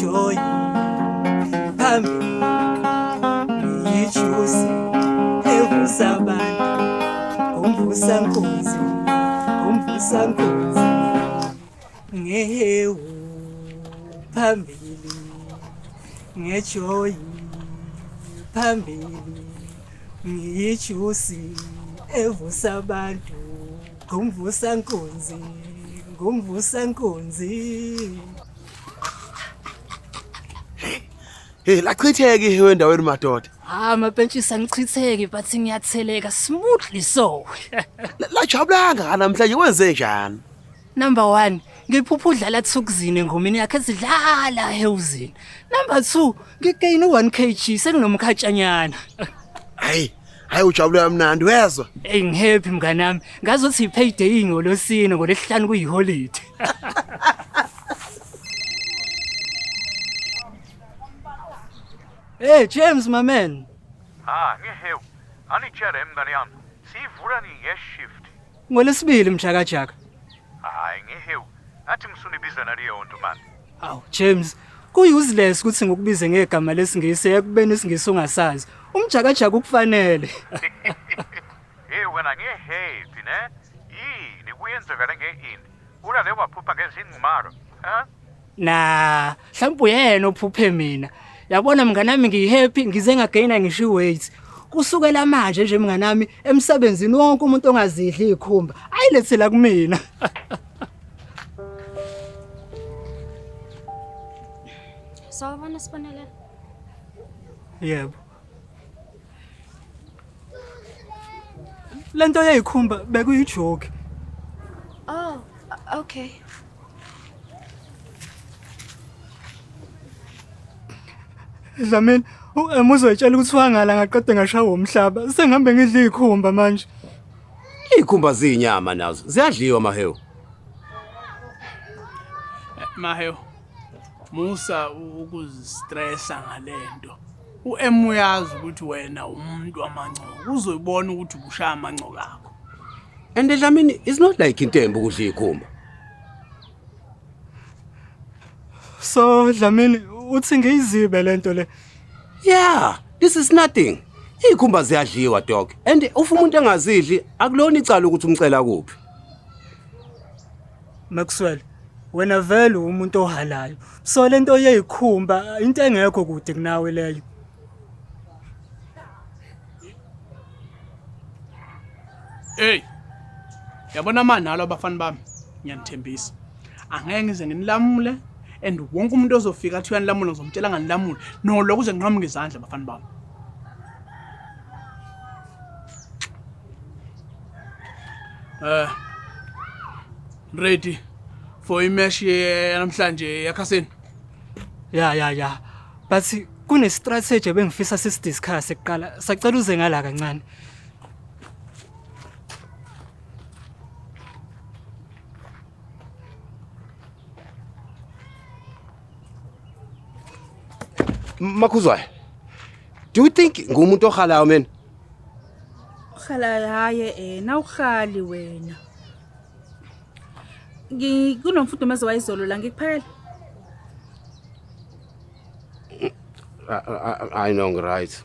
ngejoy phambili ngiyijusi evusa abantu umvusa nkunzi ngehewu phambili ngejoy phambili ngiyijusi evusa abantu ngumvusa nkunzi. Hey, lachitheke ihewe endaweni madoda. Amapentshisi angichitheki but ngiyatheleka smoothly so. Lajabulanga namhlanje wenze njani? Number 1, ngiphupha udlala Thukzini engomeni yakhe ezidlala ehewuzini. Number 2, ngigayina 1 kg senginomkhatshanyana. Hayi ujabule kamnandi wezwa. Hey ngihappy mngani wami. Ngazi ukuthi ipayday ngolosine ngolesihlanu kuyiholiday. Hey James my man. Ngihewu. Anitshele mngani yami. Sivula ni shift. Ngolesibili mjakajaka. Hayi ngihewu. Athi ngisunibiza naliyo nto man. Aw James, ku-useless ukuthi ngikubize ngegama lesingisi ekubeni isingisi ungasazi. Umjakajaka ukufanele. Hey wena ngihappy ne? Yini kuyenzekala ngeini? Ulale waphupha ngezinqumaro, ha? Nah, mhlawumbe uyena ophuphe mina. Yabona mngani wami ngihappy ngize ngagaina ngisho weight. Kusukela manje nje mngani wami emsebenzini wonke umuntu ongazidli ikhumba ayilethela kumina. Sawubona Sibonelelo. Yebo. Lento yayikhumba bekuyijoke. Oh, okay. Dlamini, uzoyitshela ukuthi wangala ngaqede ngashawa umhlaba. Sengihambe ngidla ikhumba manje. Ikhumba zinyama nazo. Ziyadliwa mahewu. Mahewu. Musa ukuzistressa ngalento. U-M uyazi ukuthi wena umuntu wamancoka. Uzoyibona ukuthi ubushaya amancoka akho. And Dlamini is not like intembu ukudla ikhumba. So Dlamini uthi ngiyizibe lento le. Yeah, this is nothing. Ikhumba ziyadliwa dog. And ufa umuntu engazidli akulona icala ukuthi umcela kuphi. Maxwell, wena vele umuntu ohalayo. So lento yeyikhumba into engekho kude kunawe leyo. Hey. Yabona manalo abafana bami. Ngiyanithembisa. Angeke ngize nginilamule and wonke umuntu ozofika athi uyanilamula ngizomtshela nganilamule. No lokho uze ngiqhamuke izandla abafana bami. Ready for imesh namhlanje yakhasini. Ya. But kune strategy ebengifisa sisidiscuss eqala. Sacela uze ngala kancane. Makhuzwayo. Do you think ngumuntu ohalayo mina? Khala haye nawukhali wena. Kunomfudumezi wayizolo la ngikuphela. I know right.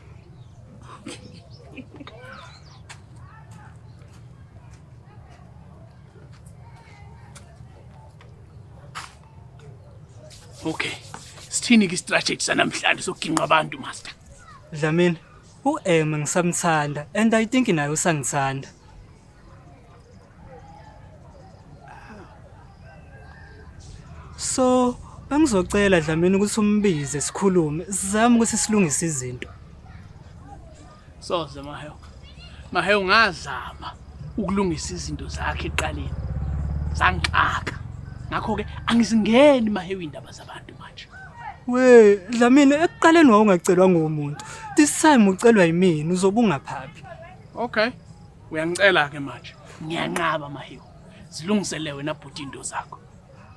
Okay. Sithini ke strategy sanamhlanje sokuginqa abantu master? Dlamini, u-M ngisamthanda and I think naye usangithanda. So, bengizocela Dlamini ukuthi umbize sikhulume, sizame ukuthi silungise izinto. Soze Mahewu ngazama ukulungisa izinto zakhe eqaleni. Sangixaka. Ngakho ke angizingeni Mahewu indaba zabantu manje. We, Dlamini ekuqaleni wawungacelwa ngumuntu. This time ucelwa yimini uzobe ungaphaphi. Okay. Uyangicela ke manje. Ngiyanqaba Mahewu. Zilungisele wena bhuti into zakho.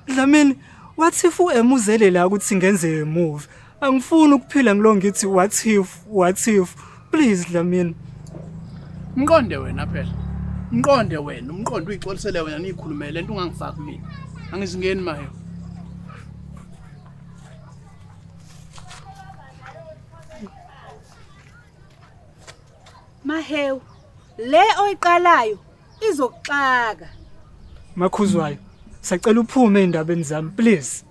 Dlamini, what if u-M uzele la ukuthi ngenze move? Angifuni ukuphila ngilo ngithi what if? Please Dlamini. Mqonde wena phela. Mqonde wena, umqondo uyixolisele wena nikhulumele lento ungangifaki mina. Angizingeni Mahewu. Mahewu, le oyiqalayo izokuxaka. Makhuzwayo, sacela uphume endabeni zami please.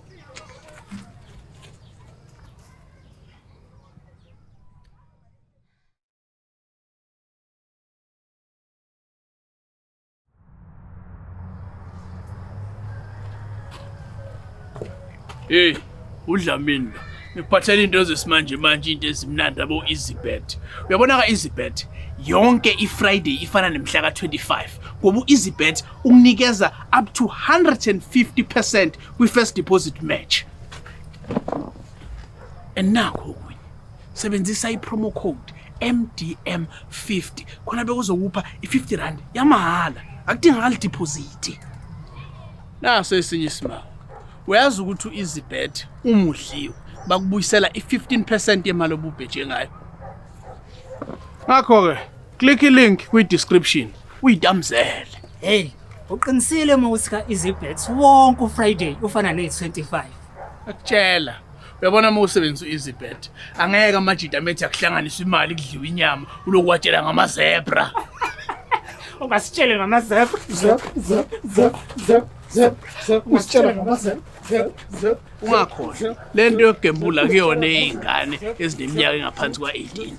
Hey, uDlamini. Ngiphathela into zesimanje manje into ezimnandi abo EasyBet. Uyabona ka EasyBet yonke iFriday ifana nemhla ka25 ngoba uEasyBet ukunikeza up to 150% kwi-first deposit match. And nakho kunye sebenzisa ipromo code MDM50 khona bekuzokupha i50 rand yamahala akudingakali deposit. Naso esinye isimanga. Uyazi ukuthi uEasyBet umudliwe bakubuyisela i15% yemali obubheje ngayo. Ngakho ke click i-link kwi-description uyidamzele. Hey, uqinisile mawuthi ka EasyBet wonke uFriday ufana ne25. Akutshela uyabona uma usebenzisa uEasyBet angeke amajita amethi akuhlanganisa imali kudliwa inyama ulokwatshela ngamazebra. Ungasitshele ngamazebra. Usitshela ngamazebra. Ungakhohlwa lento yogembula kuyona izingane ezineminyaka engaphansi kwa18.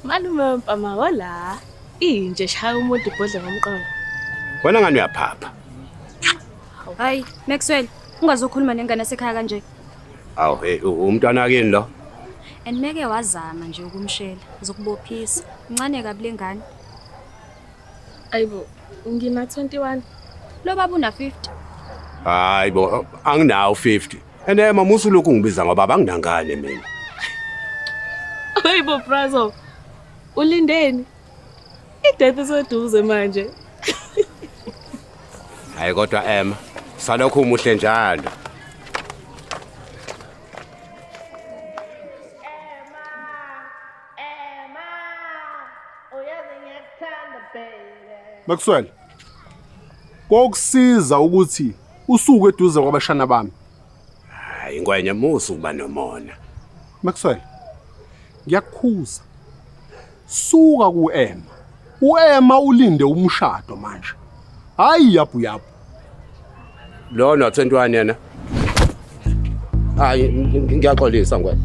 Malume mpama wala inje shaya umuntu ibhodle ngomqolo. Wena ngani uyaphapha? Hayi, Maxwell, ungazokhuluma nengane sekhaya kanje. Awu umntwana kini lo. And meke wazama nje ukumshela, uzokubophisa. Uncane kabi lengane. Ayibo, ngina 21. Lo baba una 50. Hayibo anginawo 50. Ene mama usulokhu ngibiza ngoba banginangane mina. Ayibo Brazo. Ulindeni? Ideath iseduze manje. Hayi kodwa Emma, salokhu umuhle njalo. Maxwell, kokusiza ukuthi usuke eduze kwabashana bami. Hayi ngwenye musu kuba nomona. Maxwell, ngiyakukhuza. Suka kuEmma. UEmma ulinde umshado manje. Hayi yapu. Lo 21 yena. Hayi ngiyaxolisa ngwena.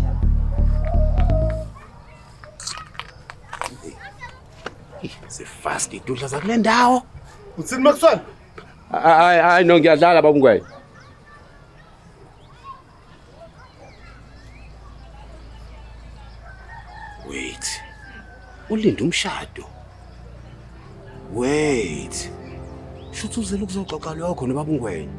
Sefast idudla zakule ndawo. Uthini Maxwell? Hayi no ngiyadlala babungwenya. Wait. Ulinda umshado. Wait. Shuthi uzela ukuzoxoxa lokho nobabungwenya.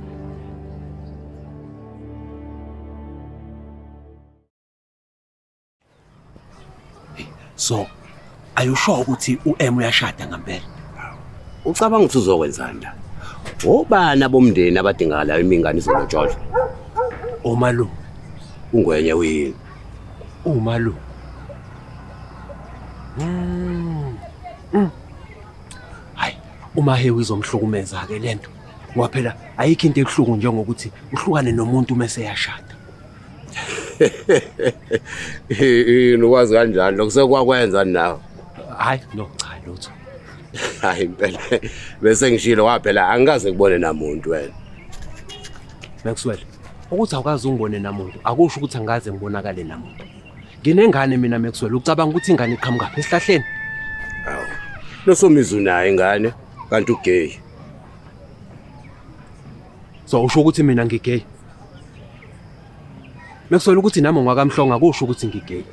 So, ayusho ukuthi uM uyashada ngempela. Ucabanga ukuthi uzokwenzani la? Obani abomndeni abadingakala imingane izolotshola? Umalu, Ungwenya uyini? umalu. Hayi, uma hewe izomhlukumeza ke lento. Ngoba phela ayikho into ehluku njengokuthi uhlukane nomuntu mase yashada. Yini ukwazi kanjani lokusekwakwenza nawe? Hayi, no cha lutho. Hayi impela bese ngishilo waphela angikaze ngibone namuntu wena. Maxwell, ukuthi awukazi ungibone namuntu, akusho ukuthi angaze ngibonakale namuntu. Nginengane mina Maxwell, ucabanga ukuthi ingane iqhamuka esihlahleni? Awu. Nosomizu naye ingane kanti ugay. So usho ukuthi mina ngigay. Maxwell ukuthi nami ngwakamhlonga kusho ukuthi ngigay.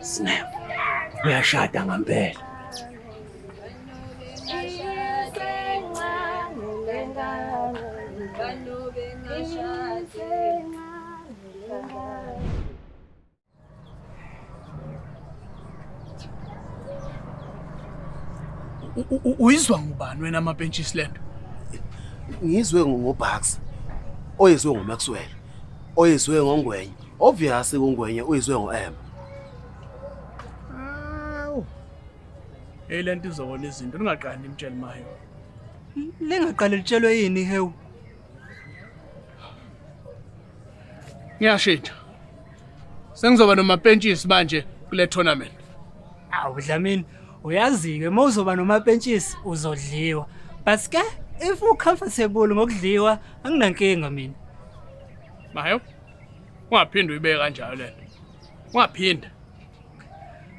Snap. Uyashada ngempela. Uyizwa ngubani wena amapentshisi lento? Ngizwe ngoBucks. Oyizwe ngoMaxwell. Oyizwe ngoNgwenye. Obviously uNgwenye uyizwe ngoM. Awu. Lento izobona izinto ungaqandi imtshela mayo. Lingaqale litshelwe yini hewu? Ngiyashintsha. Sengizoba nomapentshisi manje kule tournament. Awu Dlamini, uyazi-ke mawuzoba nomapentshisi uzodliwa. But ke if ucomfortable ngokudliwa anginankinga mina. Mayo. Ungaphindi uyibeke kanjalo lento. Ungaphinda.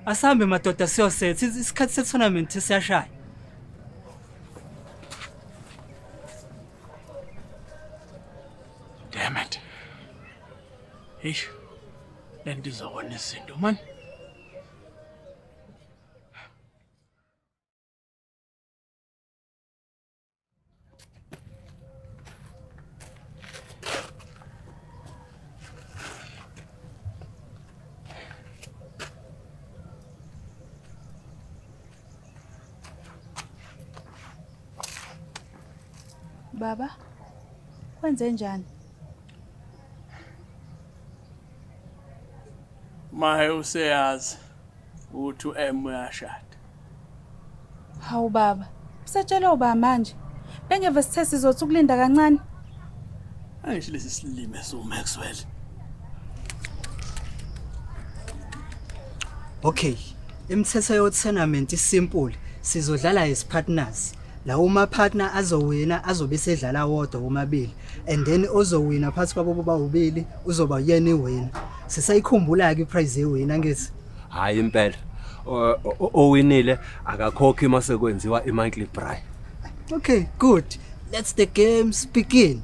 Asambe madoda siyosetha isikhathi se-tournament siyashaya. Damn it. Eish. Lento izobona izinto man. Baba, kwenze njani? Maye useyazi ukuthi uM uyashada. Hawu baba, usatshela uba manje. Bengeve sithe sizothi ukulinda kancane. Angisho lesi silime soMaxwell. Okay, imithetho yo-tournament isimple. Sizodlala as partners. La uma partner azowina azobe sedlala wodwa omabili and then ozowina phakathi kwabo bobabili uzoba yena iwina. Sisayikhumbula ke iprize ewina ngithi. Hayi impela. Owinile akakhokhi mase kwenziwa imonthly prize. Okay, good. Let's the games begin.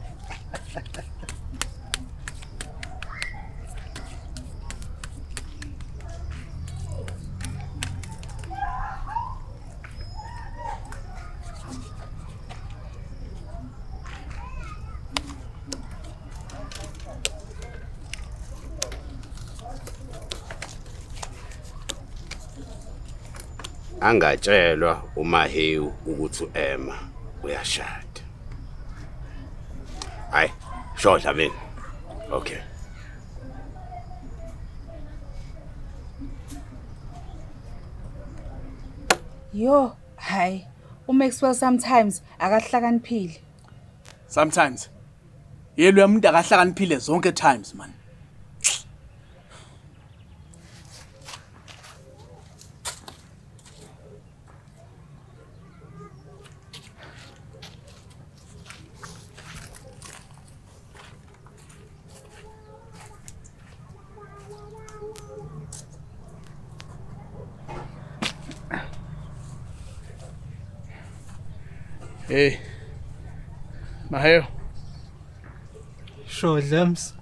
Angatshelwa uMahewu ukuthi uEmma uyashada. Hayi, shodla mina. Okay. Yo, hayi. uMaxwell sometimes akahlakaniphile. Sometimes. Yelo umuntu akahlakaniphile zonke times man. Hey. Mahewu. Sure, Dlams.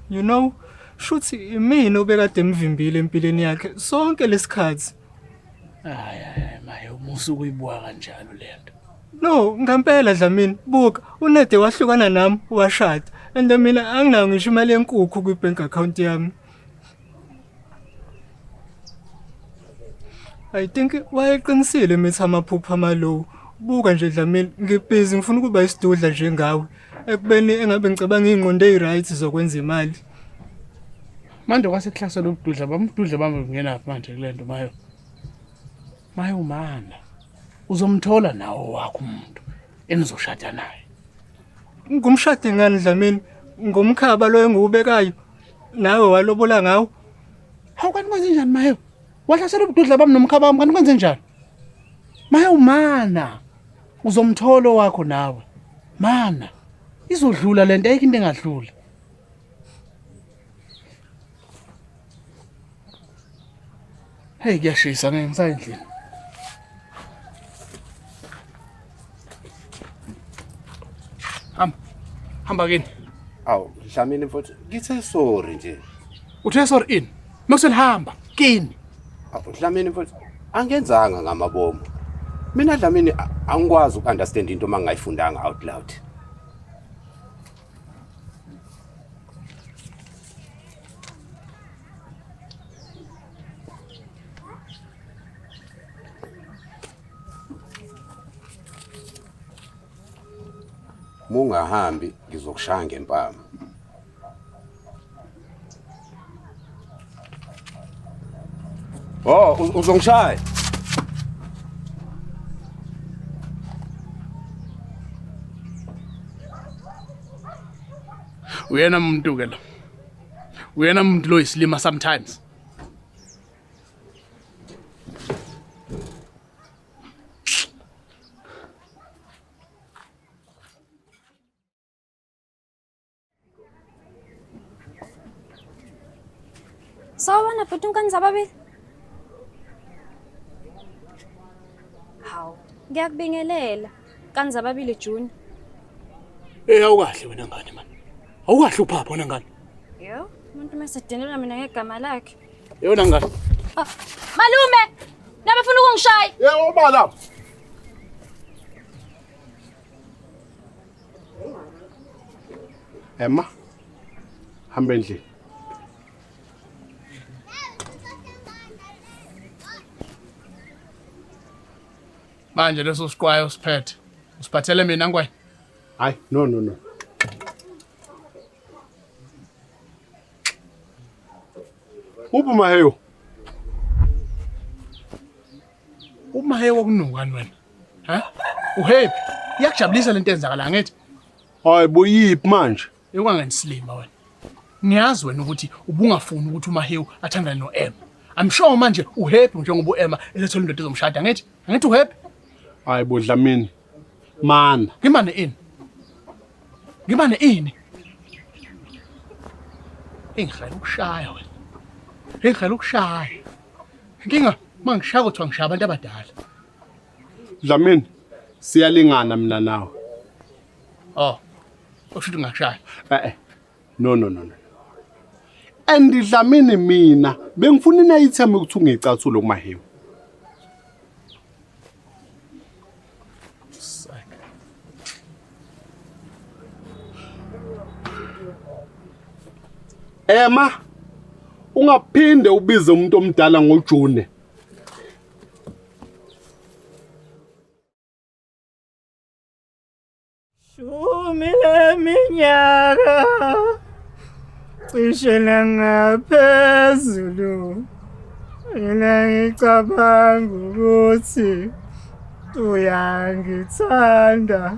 You know, shuthi imina obekade emvimbile empilweni yakhe sonke lesikhathi. Hayi, Mahewu musu kuyibuka kanjalo lento. No, ngempela Dlamini, buka, uNede wahlukana nami washada. And mina anginayo ngisho imali enkukhu kwi-bank account yami. I think wayeqinisile mithi amaphupha amalow. Buka nje Dlamini, ngibhizi ngifuna ukuba isidudla njengawe. Ekubeni engabe ngicabanga ingqondo eziright zokwenza imali. Manje kwaseklasa lobududla bamdudla bami ngenaphi manje kulento Mahewu. Mahewu mana. Uzomthola nawo wakho umuntu enizoshada naye. Ngumshade ngani Dlamini? Ngomkhaba lo engubekayo. Nawe walobola ngawo. Hawu kanti kwenze njani Mahewu? Wahlasela ubududla bami nomkhaba wami kanti kwenze njani? Mahewu mana. Uzomthola wakho nawe. Mana. Izodlula lento ayikho into engadlula. Hey kuyashisa ngeke ngisayendlini. Hamba kini. Awu, Dlamini mfowethu, ngithe sorry nje. Uthe sorry in. Makusel hamba kini. Awu, Dlamini mfowethu, angenzanga ngamabomu. Mina Dlamini angikwazi ukunderstand into mangayifundanga out loud. uma ungahambi ngizokushaya ngempama. Oh, uzongishaya. Uyena umuntu ke lo. Uyena umuntu lo isilima sometimes. Sawubona bhuti unkani zababili. Hawu, ngiyakubingelela. Kani zababili June. Awukahle wena ngane man. Awukahle uphapha wena ngane. Yo, umuntu mesedinela mina ngegama lakhe. Yona ngane. Malume, nabafuna ukungishaya. Yebo bala. Emma. Hamba endlini. Manje leso siqwayo siphethe. Usiphathele mina ngwane. Hayi, no. Uphi Maheyo? Umaheyo wokunukani wena? Ha? Uhappy? Iyakujabulisa lento enzakala ngithi. Hayi boyiphi manje? Ekwanganisilima wena. Ngiyazi wena ukuthi ubungafuni ukuthi uMahewu athandane noEmma. I'm sure manje uhappy njengoba uEmma esethola indoda ezomshada ngithi. Angithi uhappy? Hayi bo Dlamini. Mana. Ngimane ini? Ngimane ini? Engihlela ukushaya wena. Engihlela ukushaya. Inkinga mangishaya kuthiwa ngishaya abantu abadala. Dlamini, siyalingana mina nawe. Oh. Ushuthi ngashaya. No. Andidlamini mina bengifuna inayitheme ukuthi ungecathulo kuMahewu. Emma, ungaphinde ubize umuntu omdala ngoJune. Shumi leminyaka cishe nangaphezulu mina ngicabanga ukuthi uyangithanda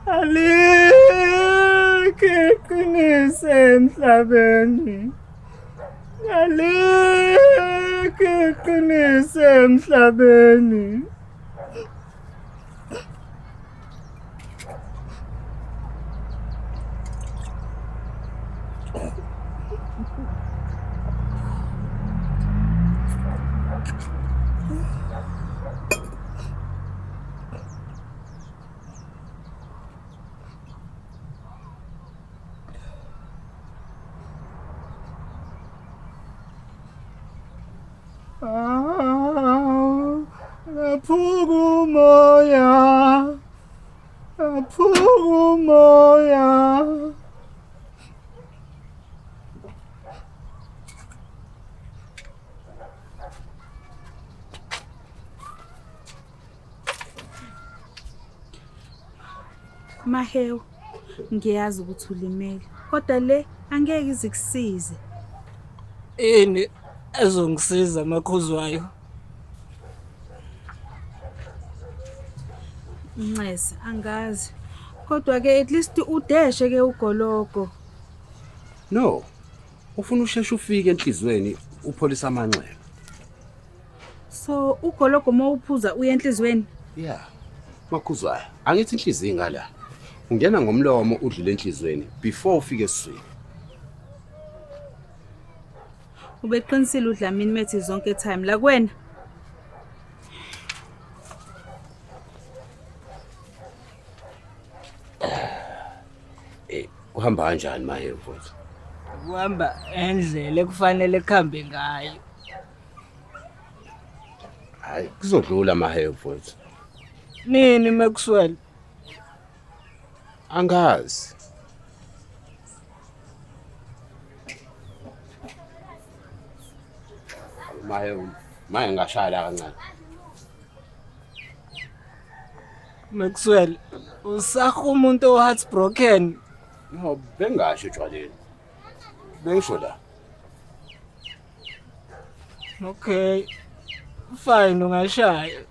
alikho iqiniso emhlabeni alikho iqiniso emhlabeni. Aphuka umoya. Mahewu, ngiyazi ukuthi ulimele, kodwa le angeke izikusize. Ini ezongisiza makhuzwayo? Ncese, angazi. Kodwa ke at least udeshe ke ugologo. No. Ufuna usheshe ufike enhlizweni upholisa amanxeba. So ugologo mawuphuza uye enhlizweni? Yeah. Makhuzwayo, angithi inhliziyo ngala. Ungena ngomlomo udlule enhlizweni before ufike esiswini. Ubeqinisile uDlamini methi zonke time la kwena. Uhamba kanjani Mahewu mfowethu? Kuhamba endlela ekufanele kuhambe ngayo. Hayi, kuzodlula Mahewu mfowethu. Nini Maxwell? Angazi. Mahewu, maye ngashaya kancane. Maxwell, Usakho umuntu heartbroken. No, bengasho etshwaleni. Bengisho la. Okay. Fine, ungashaya.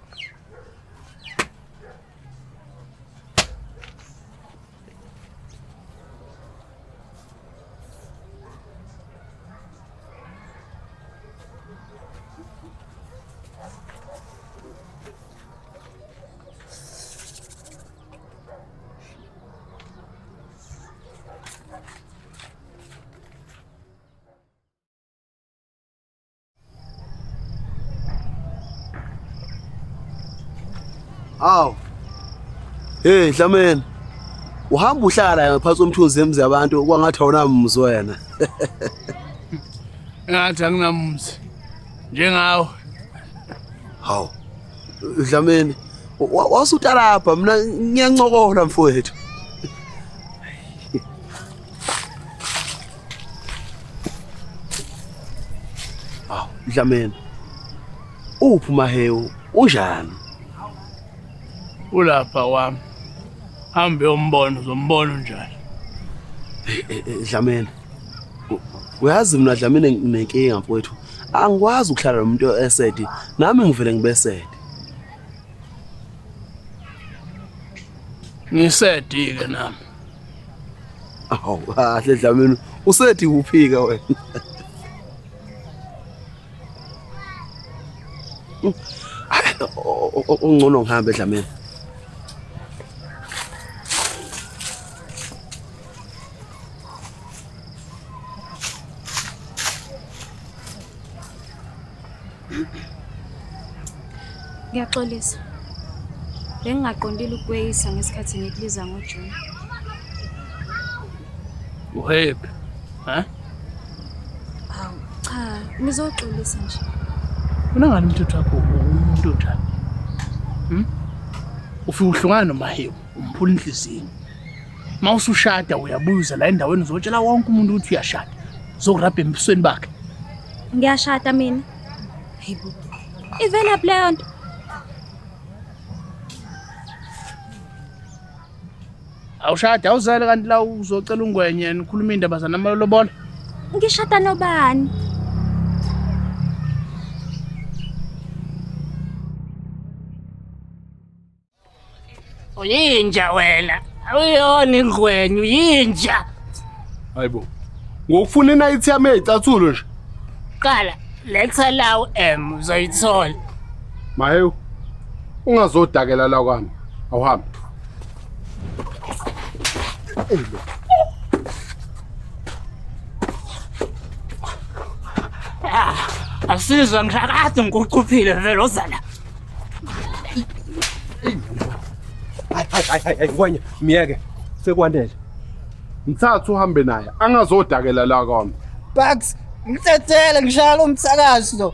Aw. Hey Dlamini. Uhamba uhlala ngaphansi komthunzi emzi yabantu kwangathi awunamzi wena. Ngathi anginamzi. Njengawe. Haw. Dlamini, wasuta lapha mina ngiyancokola mfowethu. Aw, Dlamini. Uphi Mahewu? Unjani? Ulapha wami. Hambe umbona uzombona njalo. Dlamini. Uyazi mina Dlamini nginenkinga mfowethu. Angikwazi ukuhlala nomuntu esedi, nami ngivele ngibesedi. Ngisedi ke nami. Aw, kahle Dlamini. Usedi uphika wena. Ungcono ngihambe Dlamini. Ngiyaxolisa. Bengingaqondile ukweyisa ngesikhathi ngikubiza ngoJune. Uhappy. Ha? Hawu, cha, ngizoxolisa nje. Unangani umthetho wakho umuntu njani? Ufika uhlungana noMahewu, umphula inhliziyo. Mawusushada uyabuza la endaweni uzotshela wonke umuntu ukuthi uyashada. Uzorabha embusweni bakhe. Ngiyashada mina. Hayibo. Ivela leyo nto. Awushada awuzale kanti la uzocela ungwenye nikhuluma indaba zanamalobolo. Ngishada nobani? Uyinja wena. Awuyona ingwenyu yinja. Hayibo. Ngokufuna inight yami ezicathulo nje. Qala Lexa lawo uzoyithola. Mahewu. Ungazodakela la kwami. Awuhambe. Asizwa ngishakade ngikuquphile vele ozala. Hayi ngwenya miyeke sekwanele. Mthatha uhambe naye angazodakela la kwami. Bugs, ngitsethele ngishaya umsakazo.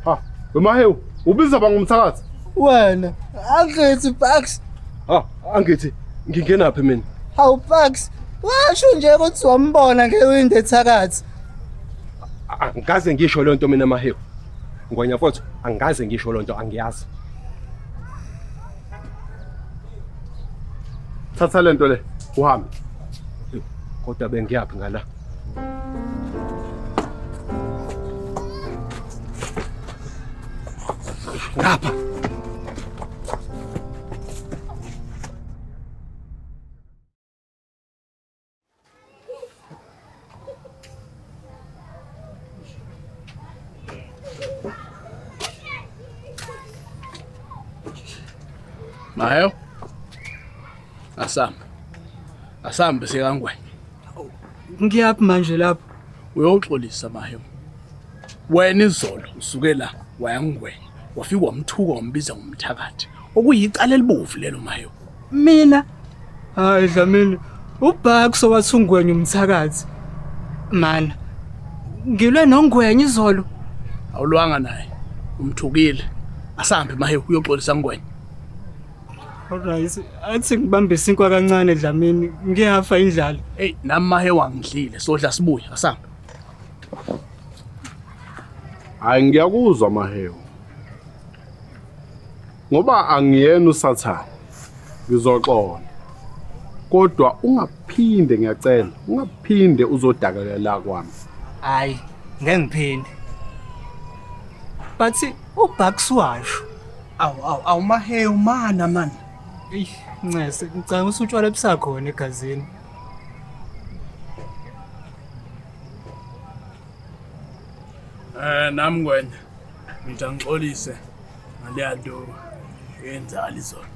Ha, Mahewu, ubiza bangumthakathi? Wena, angithi Bugs. Ha, angithi ngingena phi mina? Hawu Bugs, washo nje ukuthi wambona ngewindi ethakathi. Angikaze ngisho le nto mina Mahewu. Ngwenya mfowethu, angikaze ngisho le nto angiyazi. Thatha lento le, uhambe. Kodwa bengiyaphi ngala? Ngapha. Mahewu. Asambe sekangwenya. Ngiyaphi manje lapho? Uyoxolisa Mahewu. Wena izolo usuke la wayangwenya. Wafika wamthuka wambiza ngomthakathi. Okuyicala elibovu lelo Mahewu. Mina? Hayi Dlamini, uBugs owathungwenya umthakathi. Mana. Ngilwe nongwenya izolo. Awulwanga naye. Umthukile. Asambe Mahewu uyoxolisa ngwenya. Alright, athi ngibambe isinkwa kancane Dlamini, ngiyafa indlala. Hey, nami Mahewu angidlile, sodla sibuye, asambe. Hayi ngiyakuzwa Mahewu. Ngoba angiyena uSathane. Ngizoxola. kodwa ungaphinde ngiyacela ungaphinde uzodakalela kwami. Hayi, ngeke ngiphinde. Bathi uBucks washo. Awu mahewu mana man. Eyi, Ncese, ngicanga usutshwala busakhona egazini. Nami kwena ngijangixolise ngaleya nto yenzala izona.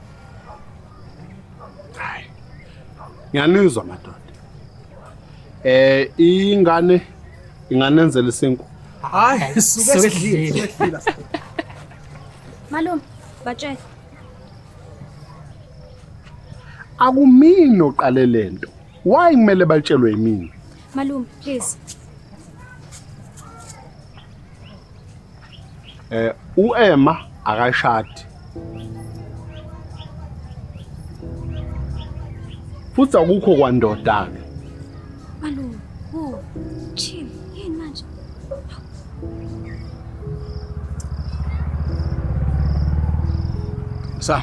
Hayi. Ngiyanizwa madoda. Ingane inganenzela isenku. Hayi, suke suke Malume, batshele. Akumini oqale lento. Why kumele batshelwe yimini? Malume, please. uEmma akashadi. Futhi akukho kwandoda ke. Malume, chill. Yini manje? Sa.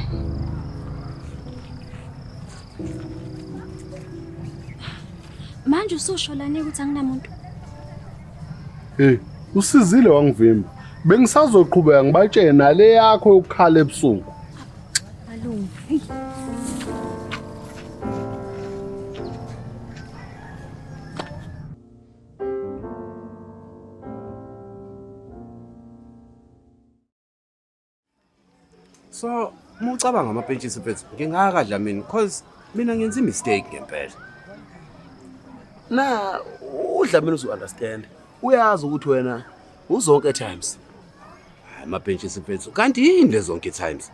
Manje ususho lana ukuthi anginamuntu. Usizile wangivimba. Bengisazoqhubeka ngibatshele nale yakho yokukhala ebusuku. Malume. So, mucabanga amapentshisi mfethu, ngingakadla mina because mina ngenza mistake ngempela. Na uDlamini uzu-understand. Uyazi ukuthi wena uzonke times. Amapentshisi mfethu, kanti yini lezonke times?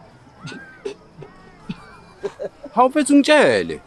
Hawu mfethu ngitshele.